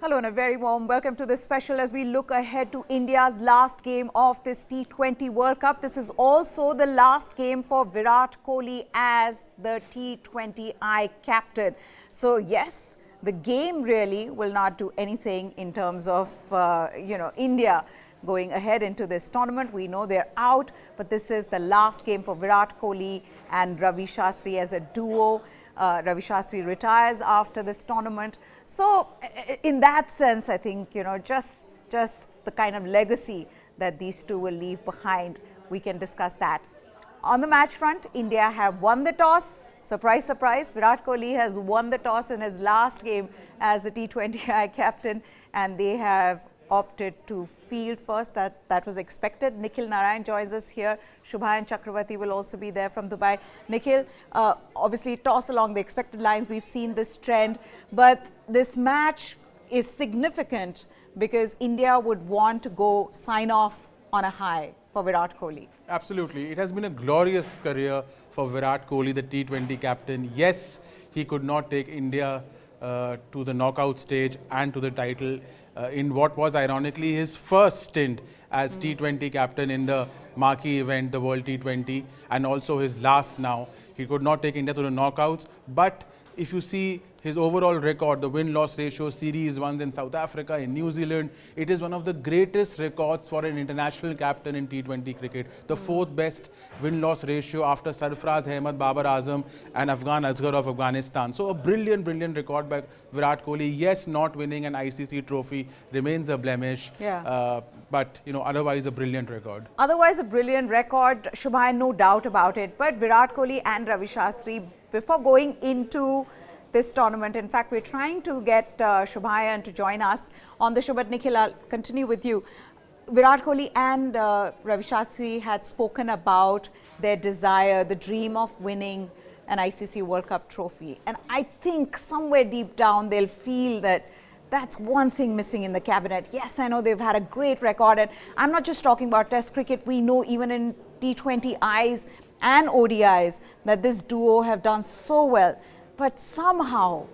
Hello and a very warm welcome to this special as we look ahead to India's last game of this T20 World Cup. This is also the last game for Virat Kohli as the T20I captain. So yes, the game really will not do anything in terms of, India going ahead into this tournament. We know they're out, but this is the last game for Virat Kohli and Ravi Shastri as a duo. Ravi Shastri retires after this tournament. So in that sense, I think, just the kind of legacy that these two will leave behind, we can discuss that. On the match front, India have won the toss. Surprise, surprise, Virat Kohli has won the toss in his last game as the T20I captain, and they have opted to field first. That was expected. Nikhil Narayan joins us here. Shubha and Chakravarti will also be there from Dubai. Nikhil, obviously toss along the expected lines. We've seen this trend, but this match is significant because India would want to go sign off on a high for Virat Kohli. Absolutely. It has been a glorious career for Virat Kohli, the T20 captain. Yes, he could not take India to the knockout stage and to the title in what was ironically his first stint as T20 captain in the marquee event, the World T20, and also his last now. He could not take India to the knockouts, but if you see his overall record, the win-loss ratio, series ones in South Africa, in New Zealand, it is one of the greatest records for an international captain in T20 cricket. The fourth best win-loss ratio after Sarfraz Ahmed, Babar Azam and Afghan Asghar of Afghanistan. So a brilliant record by Virat Kohli. Yes, not winning an ICC trophy remains a blemish, but otherwise a brilliant record. Otherwise a brilliant record, Shubha, no doubt about it. But Virat Kohli and Ravi Shastri, before going into this tournament, in fact, we're trying to get Shubhayan to join us on the show, but Nikhil, I'll continue with you. Virat Kohli and Ravi Shastri had spoken about their desire, the dream of winning an ICC World Cup trophy. And I think somewhere deep down, they'll feel that that's one thing missing in the cabinet. Yes, I know they've had a great record. And I'm not just talking about Test cricket. We know even in T20Is and ODIs that this duo have done so well. But somehow,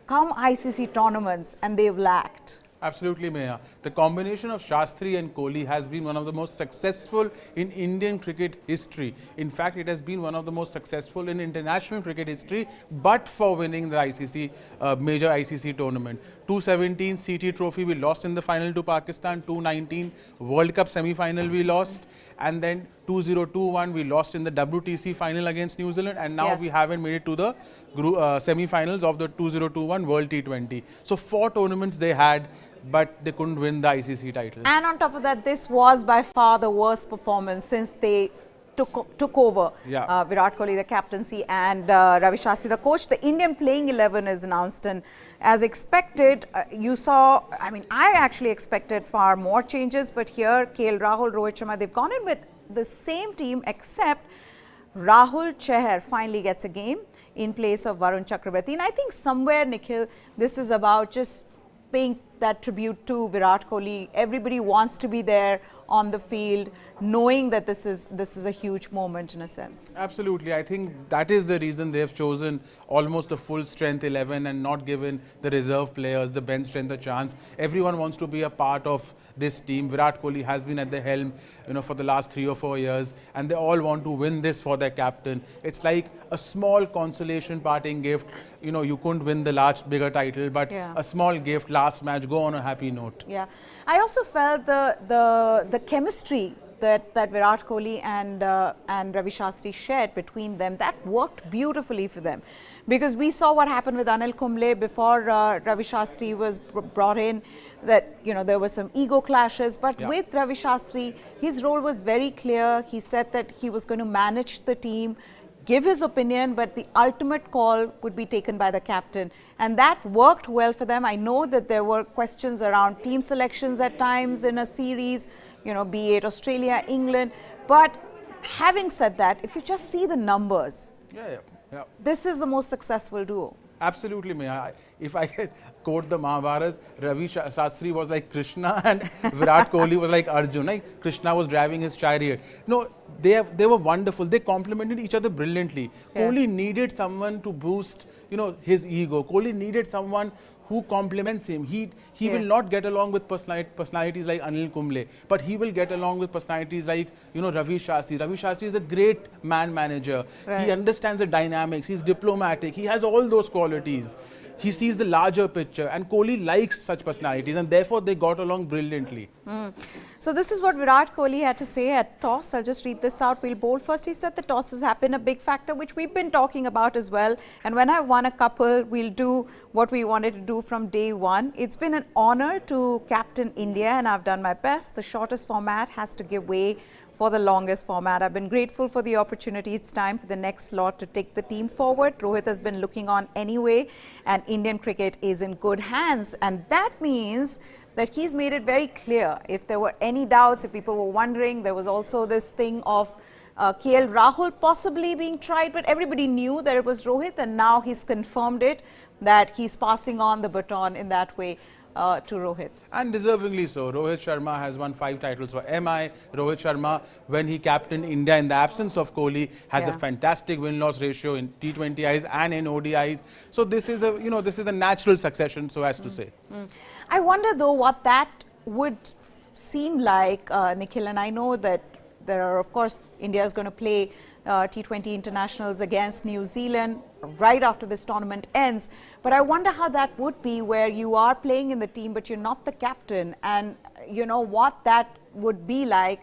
come ICC tournaments and they've lacked. Absolutely, Meha. The combination of Shastri and Kohli has been one of the most successful in Indian cricket history. In fact, it has been one of the most successful in international cricket history, but for winning the ICC, major ICC tournament. 2017 CT Trophy we lost in the final to Pakistan, 2019 World Cup semi-final we lost, and then 2021 we lost in the WTC final against New Zealand, and now we haven't made it to the semi-finals of the 2021 World T20. So 4 tournaments they had, but they couldn't win the ICC title. And on top of that, this was by far the worst performance since they took over Virat Kohli, the captaincy, and Ravi Shastri, the coach. The Indian playing 11 is announced, and as expected, you saw, I actually expected far more changes, but here, KL Rahul, Rohit Sharma, they've gone in with the same team, except Rahul Chahar finally gets a game in place of Varun Chakravarti. And I think somewhere, Nikhil, this is about just paying that tribute to Virat Kohli. Everybody wants to be there on the field, knowing that this is a huge moment in a sense. Absolutely. I think that is the reason they've chosen almost a full strength 11 and not given the reserve players, the bench strength a chance. Everyone wants to be a part of this team. Virat Kohli has been at the helm, for the last 3 or 4 years, and they all want to win this for their captain. It's like a small consolation parting gift. You couldn't win the bigger title, but a small gift, last match, go on a happy note. Yeah. I also felt the chemistry that Virat Kohli and Ravi Shastri shared between them, that worked beautifully for them. Because we saw what happened with Anil Kumble before Ravi Shastri was brought in, that there were some ego clashes. But with Ravi Shastri, his role was very clear. He said that he was going to manage the team, give his opinion, but the ultimate call would be taken by the captain. And that worked well for them. I know that there were questions around team selections at times in a series, be it Australia, England. But having said that, if you just see the numbers, this is the most successful duo. Absolutely, Meha. If I could quote the Mahabharata, Ravi Shastri was like Krishna and Virat Kohli was like Arjun. Like Krishna was driving his chariot. No, they were wonderful. They complemented each other brilliantly. Kohli needed someone to boost, his ego. Kohli needed someone who complements him. He will not get along with personalities like Anil Kumble, but he will get along with personalities like, you know, Ravi Shastri. Ravi Shastri is a great man manager. Right. He understands the dynamics. He's diplomatic. He has all those qualities. He sees the larger picture, and Kohli likes such personalities, and therefore they got along brilliantly. So this is what Virat Kohli had to say at toss. I'll just read this out. We'll bowl first. He said the tosses have been a big factor, which we've been talking about as well. And when I won a couple, we'll do what we wanted to do from day one. It's been an honor to captain India, and I've done my best. The shortest format has to give way for the longest format. I've been grateful for the opportunity. It's time for the next slot to take the team forward. Rohit has been looking on anyway, and Indian cricket is in good hands. And that means that he's made it very clear. If there were any doubts, if people were wondering, there was also this thing of KL Rahul possibly being tried, but everybody knew that it was Rohit, and now he's confirmed it, that he's passing on the baton in that way to Rohit. And deservingly so. Rohit Sharma has won 5 titles for MI. Rohit Sharma, when he captained India in the absence of Kohli, has a fantastic win-loss ratio in T20Is and in ODIs. So this is a, you know, this is a natural succession, so as to say. I wonder though what that would seem like, Nikhil, and I know that there are, of course, India is going to play T20 internationals against New Zealand right after this tournament ends. But I wonder how that would be, where you are playing in the team, but you're not the captain, and you know what that would be like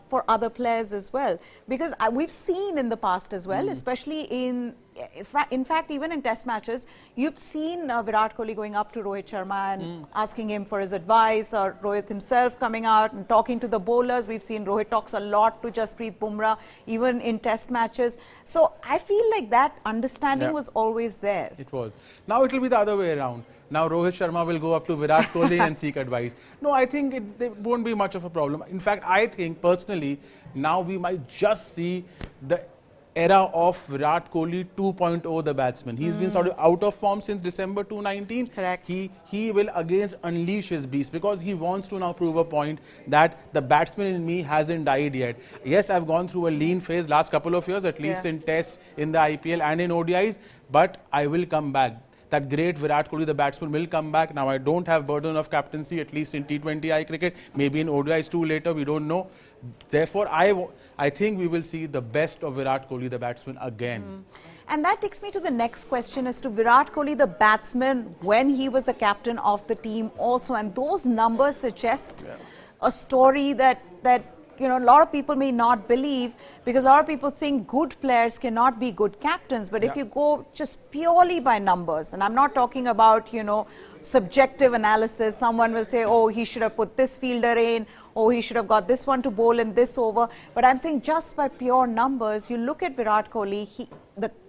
for other players as well. Because we've seen in the past as well, especially in fact, even in test matches, you've seen Virat Kohli going up to Rohit Sharma and asking him for his advice, or Rohit himself coming out and talking to the bowlers. We've seen Rohit talks a lot to Jasprit Bumrah, even in test matches. So I feel like that understanding was always there. It was. Now it will be the other way around. Now Rohit Sharma will go up to Virat Kohli and seek advice. No, I think it won't be much of a problem. In fact, I think personally, now we might just see the era of Virat Kohli 2.0, the batsman. He's been sort of out of form since December 2019. Correct. He will again unleash his beast, because he wants to now prove a point that the batsman in me hasn't died yet. Yes, I've gone through a lean phase last couple of years, at least in tests, in the IPL and in ODIs, but I will come back. That great Virat Kohli, the batsman, will come back. Now I don't have burden of captaincy, at least in T20I cricket, maybe in ODIs too later, we don't know. Therefore, I think we will see the best of Virat Kohli, the batsman, again. And that takes me to the next question as to Virat Kohli, the batsman, when he was the captain of the team also. And those numbers suggest a story that you know, a lot of people may not believe, because a lot of people think good players cannot be good captains. But if you go just purely by numbers, and I'm not talking about, you know, subjective analysis, someone will say, oh, he should have put this fielder in, oh, he should have got this one to bowl in this over. But I'm saying just by pure numbers, you look at Virat Kohli,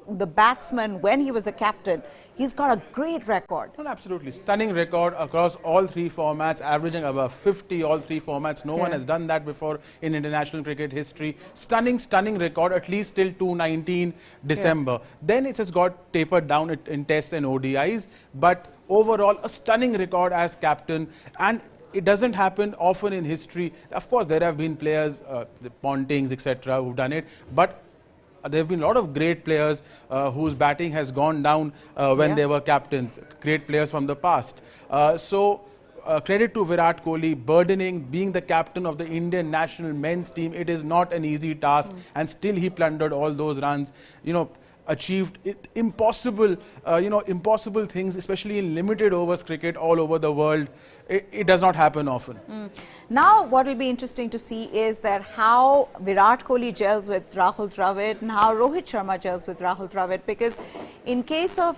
the batsman, when he was a captain, he's got a great record. No, absolutely. Stunning record across all 3 formats, averaging above 50, all 3 formats. No one has done that before in international cricket history. Stunning record, at least till 2019 December. Then it has got tapered down in tests and ODIs. But overall, a stunning record as captain. And it doesn't happen often in history. Of course, there have been players, the Pontings, etc., who've done it. But there have been a lot of great players whose batting has gone down when they were captains, great players from the past. So credit to Virat Kohli, being the captain of the Indian national men's team. It is not an easy task, and still he plundered all those runs. You know, achieved impossible things, especially in limited overs cricket all over the world. It does not happen often. Now what will be interesting to see is that how Virat Kohli gels with Rahul Dravid and how Rohit Sharma gels with Rahul Dravid, because in case of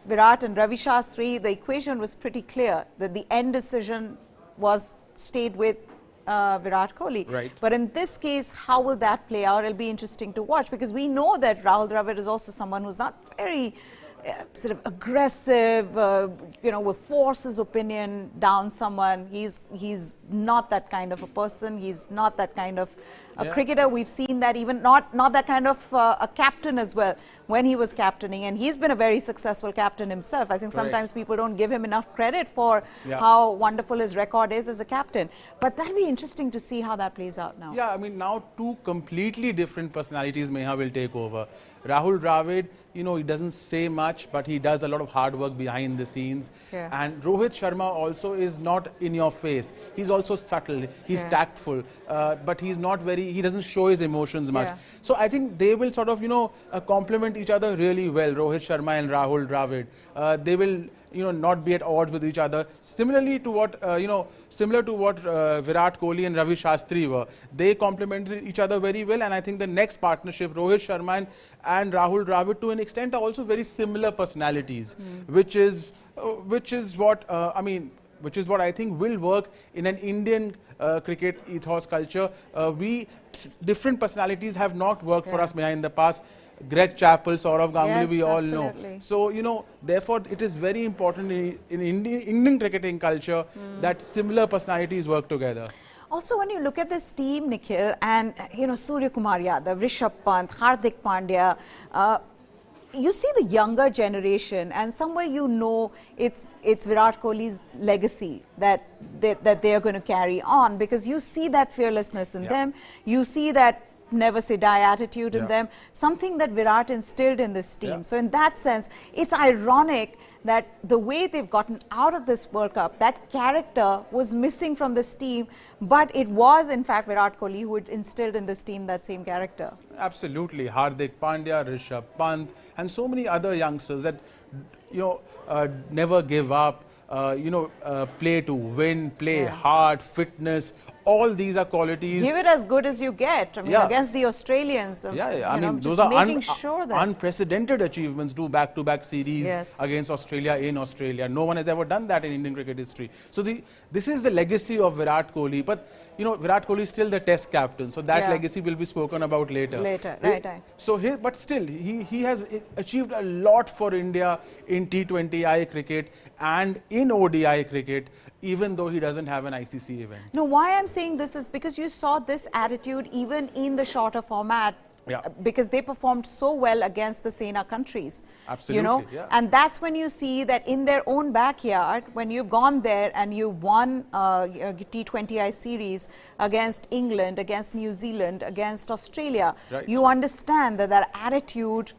Virat and Ravi Shastri, the equation was pretty clear that the end decision stayed with Virat Kohli. Right. But in this case, how will that play out? It'll be interesting to watch, because we know that Rahul Dravid is also someone who's not very sort of aggressive, you know, will force his opinion down someone. He's not that kind of a person. He's not that kind of a cricketer. We've seen that, even not that kind of a captain as well. when he was captaining, and he's been a very successful captain himself. I think sometimes people don't give him enough credit for how wonderful his record is as a captain. But that'll be interesting to see how that plays out now. Yeah, I mean, now two completely different personalities Meha will take over. Rahul Dravid, you know, he doesn't say much, but he does a lot of hard work behind the scenes. And Rohit Sharma also is not in your face. He's also subtle, he's tactful, but he's not very, he doesn't show his emotions much. So I think they will sort of, you know, complement each other really well, Rohit Sharma and Rahul Dravid. They will, you know, not be at odds with each other. Similarly to what, similar to what Virat Kohli and Ravi Shastri were. They complemented each other very well, and I think the next partnership, Rohit Sharma and Rahul Dravid, to an extent are also very similar personalities, which is what which is what I think will work in an Indian cricket ethos culture. Different personalities have not worked for us in the past. Greg Chappell, Saurav Ganguly, we all know. So, you know, therefore it is very important in Indian cricketing culture that similar personalities work together. Also, when you look at this team, Nikhil, and, you know, Surya Kumar Yadav, Rishabh Pant, Hardik Pandya, you see the younger generation, and somewhere you know it's Virat Kohli's legacy that they are going to carry on, because you see that fearlessness in them, you see that never say die attitude in them, something that Virat instilled in this team. So in that sense, it's ironic that the way they've gotten out of this World Cup, that character was missing from this team, but it was in fact Virat Kohli who had instilled in this team that same character. Absolutely. Hardik Pandya, Rishabh Pant, and so many other youngsters that, you know, never give up, play to win, play hard, fitness. All these are qualities. Give it as good as you get. I mean, against the Australians. I mean, those are unprecedented achievements. Do back-to-back series against Australia in Australia. No one has ever done that in Indian cricket history. So this is the legacy of Virat Kohli. But you know, Virat Kohli is still the Test captain, so that legacy will be spoken about later. Right. So but still, he has achieved a lot for India in T20I cricket and in ODI cricket, even though he doesn't have an ICC event. No, why I'm saying this is because you saw this attitude even in the shorter format. Because they performed so well against the Sena countries. Absolutely. You know, and that's when you see that in their own backyard, when you've gone there and you won T20I series against England, against New Zealand, against Australia, you understand that that attitude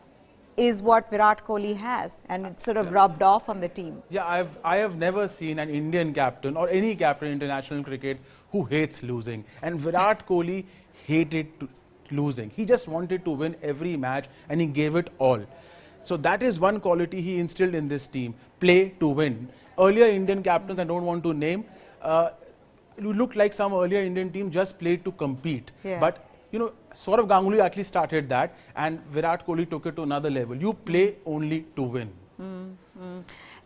is what Virat Kohli has, and it's sort of rubbed off on the team. Yeah, I have never seen an Indian captain or any captain in international cricket who hates losing, and Virat Kohli hated losing. He just wanted to win every match, and he gave it all. So that is one quality he instilled in this team: play to win. Earlier Indian captains, I don't want to name, looked like some earlier Indian team just played to compete. But you know, Saurav Ganguly actually started that, and Virat Kohli took it to another level. You play only to win.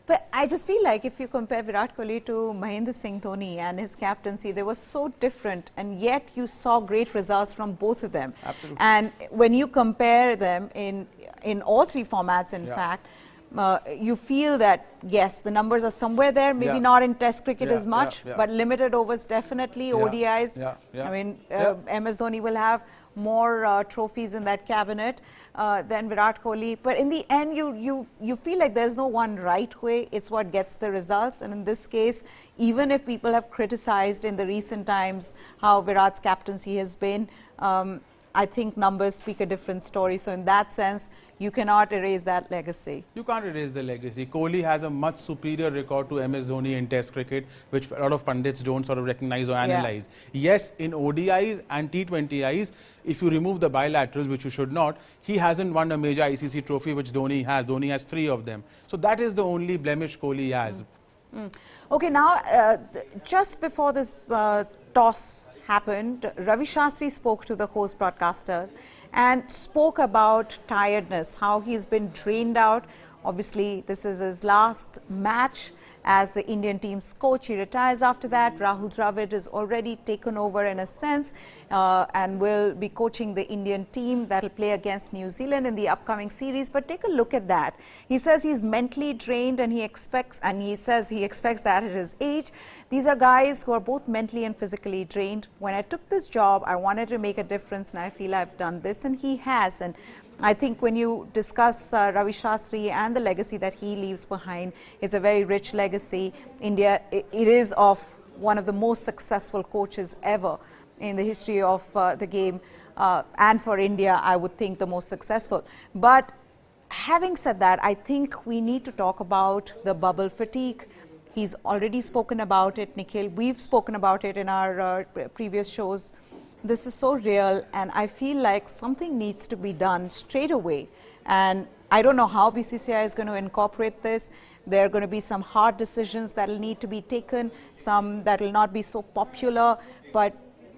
But I just feel like if you compare Virat Kohli to Mahendra Singh Dhoni and his captaincy, they were so different, and yet you saw great results from both of them. Absolutely. And when you compare them in all three formats, in fact, you feel that, yes, the numbers are somewhere there, maybe not in Test cricket as much, but limited overs definitely, ODIs. I mean, MS Dhoni will have more trophies in that cabinet than Virat Kohli. But in the end, you feel like there's no one right way. It's what gets the results. And in this case, even if people have criticized in the recent times how Virat's captaincy has been, I think numbers speak a different story. So in that sense, you cannot erase that legacy. You can't erase the legacy. Kohli has a much superior record to MS Dhoni in Test cricket, which a lot of pundits don't sort of recognize or analyze. Yes, in ODIs and T20Is, if you remove the bilaterals, which you should not, he hasn't won a major ICC trophy, which Dhoni has. Dhoni has 3 of them. So that is the only blemish Kohli has. Okay, now just before this toss happened, Ravi Shastri spoke to the host broadcaster and spoke about tiredness, how he's been drained out. Obviously, this is his last match as the Indian team's coach. He retires after that. Rahul Dravid is already taken over in a sense and will be coaching the Indian team that will play against New Zealand in the upcoming series. But take a look at that. He says he's mentally drained, and he says he expects that at his age. These are guys who are both mentally and physically drained. When I took this job, I wanted to make a difference, and I feel I've done this, and he has. And I think when you discuss Ravi Shastri and the legacy that he leaves behind, it's a very rich legacy. India, it is of one of the most successful coaches ever in the history of the game, and for India, I would think the most successful. But having said that, I think we need to talk about the bubble fatigue. He's already spoken about it, Nikhil. We've spoken about it in our previous shows. This is so real, and I feel like something needs to be done straight away. And I don't know how BCCI is going to incorporate this. There are going to be some hard decisions that will need to be taken, some that will not be so popular, but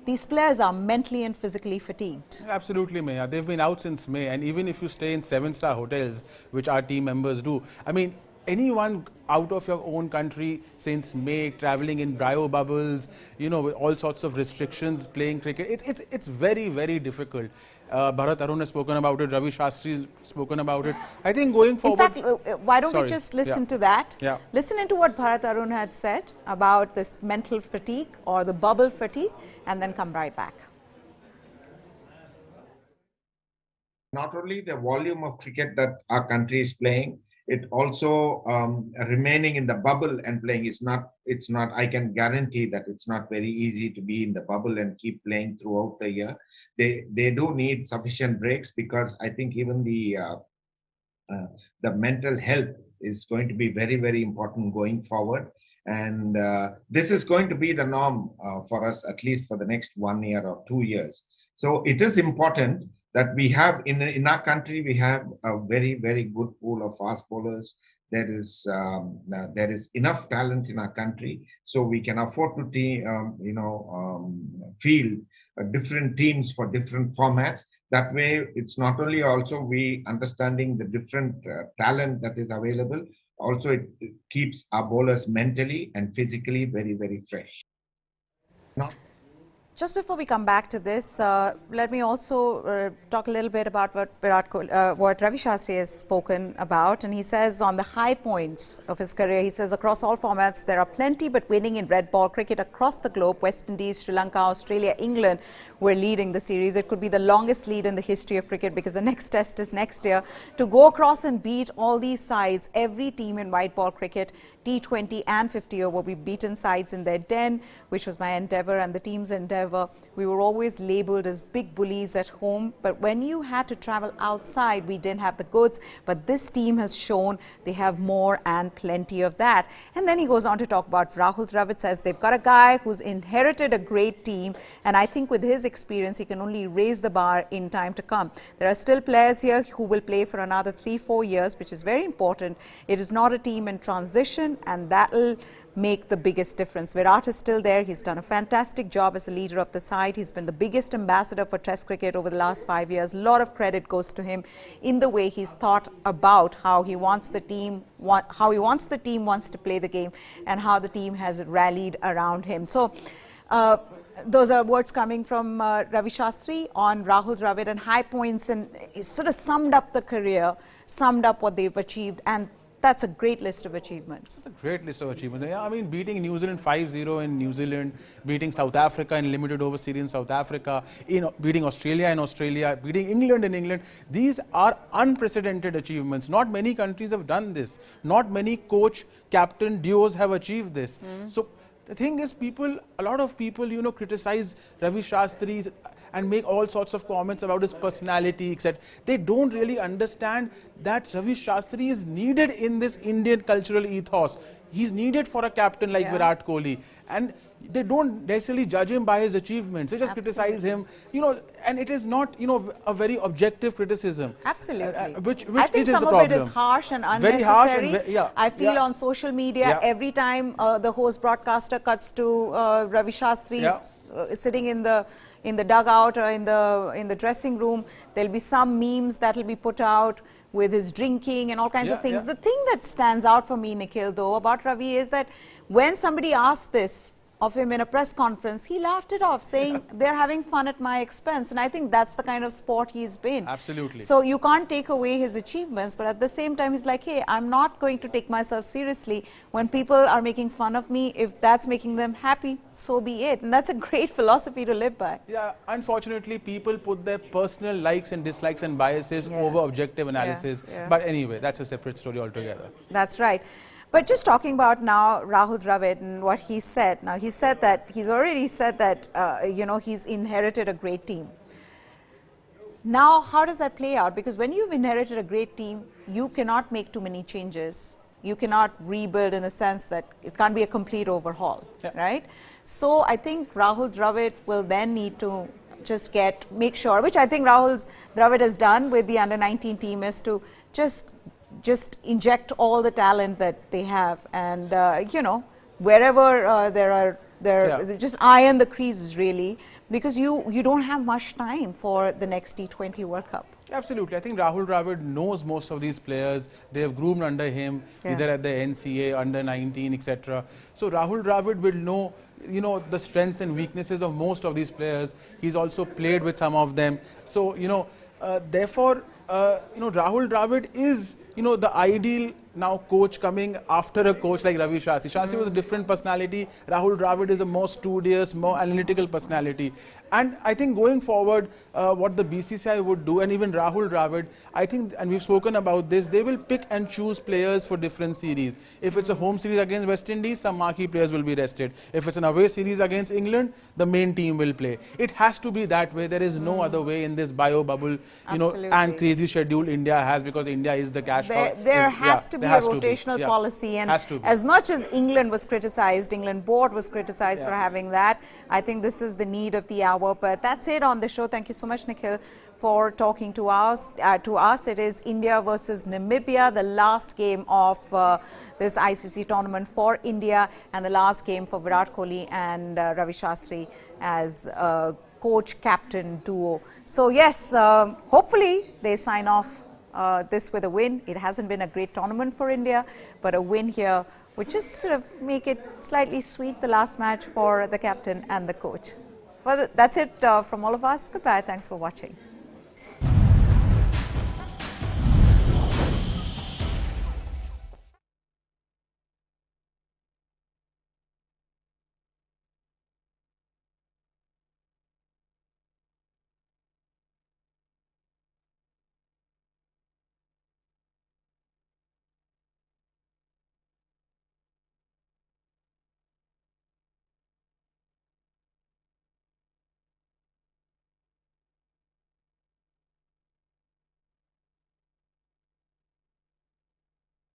these players are mentally and physically fatigued. Absolutely, Maya. They've been out since May, and even if you stay in 7-star hotels, which our team members do, I mean, anyone out of your own country since May, traveling in bio bubbles, you know, with all sorts of restrictions, playing cricket, it's very, very difficult. Bharat Arun has spoken about it, Ravi Shastri has spoken about it. I think going forward... In fact, why don't we just listen to that? Yeah. Listen into what Bharat Arun had said about this mental fatigue or the bubble fatigue, and then come right back. Not only the volume of cricket that our country is playing, it also remaining in the bubble and playing it's not, I can guarantee that it's not very easy to be in the bubble and keep playing throughout the year. They do need sufficient breaks, because I think even the mental health is going to be very, very important going forward. And this is going to be the norm for us, at least for the next 1 year or 2 years. So it is important that we have in our country, we have a very, very good pool of fast bowlers. There is enough talent in our country, so we can afford to field different teams for different formats. That way, it's not only also we understanding the different talent that is available. Also, it keeps our bowlers mentally and physically very, very fresh. Just before we come back to this, let me also talk a little bit about what what Ravi Shastri has spoken about. And he says on the high points of his career, he says across all formats, there are plenty, but winning in red ball cricket across the globe, West Indies, Sri Lanka, Australia, England were leading the series. It could be the longest lead in the history of cricket, because the next test is next year. To go across and beat all these sides, every team in white ball cricket, T20 and 50 over, we beaten sides in their den, which was my endeavour and the team's endeavour. We were always labelled as big bullies at home, but when you had to travel outside, we didn't have the goods. But this team has shown they have more and plenty of that. And then he goes on to talk about Rahul Dravid. Says they've got a guy who's inherited a great team, and I think with his experience, he can only raise the bar in time to come. There are still players here who will play for another 3-4 years, which is very important. It is not a team in transition, and that will make the biggest difference. Virat is still there. He's done a fantastic job as the leader of the side. He's been the biggest ambassador for Test cricket over the last 5 years. A lot of credit goes to him in the way he's thought about how he wants the team, wants to play the game, and how the team has rallied around him. So those are words coming from Ravi Shastri on Rahul Dravid and high points, and he sort of summed up the career, summed up what they've achieved, and that's a great list of achievements. It's a great list of achievements. Yeah, I mean, beating New Zealand 5-0 in New Zealand, beating South Africa in limited over series in South Africa, beating Australia in Australia, beating England in England. These are unprecedented achievements. Not many countries have done this. Not many coach-captain duos have achieved this. So the thing is, a lot of people, you know, criticize Ravi Shastri and make all sorts of comments about his personality, etc. They don't really understand that Ravi Shastri is needed in this Indian cultural ethos. He's needed for a captain like Virat Kohli. And they don't necessarily judge him by his achievements. They just criticize him, you know, and it is not, you know, a very objective criticism. Absolutely. Which I think some of it is harsh and unnecessary. Very harsh and I feel on social media, every time the host broadcaster cuts to Ravi Shastri sitting in the dugout or in the dressing room, there'll be some memes that will be put out with his drinking and all kinds of things. The thing that stands out for me, Nikhil, though, about Ravi is that when somebody asks this, of him in a press conference, he laughed it off, saying they're having fun at my expense. And I think that's the kind of sport he's been. Absolutely. So you can't take away his achievements, but at the same time, he's like, hey, I'm not going to take myself seriously. When people are making fun of me, if that's making them happy, so be it. And that's a great philosophy to live by. Yeah, unfortunately, people put their personal likes and dislikes and biases over objective analysis. But anyway, that's a separate story altogether. That's right. But just talking about now Rahul Dravid and what he said. Now, he said that, he's already said that, you know, he's inherited a great team. Now, how does that play out? Because when you've inherited a great team, you cannot make too many changes. You cannot rebuild in the sense that it can't be a complete overhaul, right? So I think Rahul Dravid will then need to just make sure, which I think Rahul Dravid has done with the under-19 team, is to just inject all the talent that they have, and you know, wherever just iron the creases really, because you don't have much time for the next T20 World Cup. Absolutely. I think Rahul Dravid knows most of these players. They have groomed under him, either at the NCA, under 19, etc. So Rahul Dravid will know, you know, the strengths and weaknesses of most of these players. He's also played with some of them. So, you know, therefore, you know, Rahul Dravid is, you know, the ideal now coach coming after a coach like Ravi Shastri. Shastri was a different personality. Rahul Dravid is a more studious, more analytical personality. And I think going forward, what the BCCI would do, and even Rahul Dravid, I think, and we've spoken about this, they will pick and choose players for different series. If it's a home series against West Indies, some marquee players will be rested. If it's an away series against England, the main team will play. It has to be that way. There is no other way in this bio bubble, you know, and crazy schedule India has, because India is the cash cow. There has to be a rotational policy, and as much as England was criticized, England board was criticized for having that, I think this is the need of the hour. But that's it on the show. Thank you so much, Nikhil, for talking to us. It is India versus Namibia, the last game of this ICC tournament for India, and the last game for Virat Kohli and Ravi Shastri as coach-captain duo. So yes, hopefully they sign off this with a win. It hasn't been a great tournament for India, but a win here would just sort of make it slightly sweet, the last match for the captain and the coach. Well, that's it from all of us. Goodbye. Thanks for watching.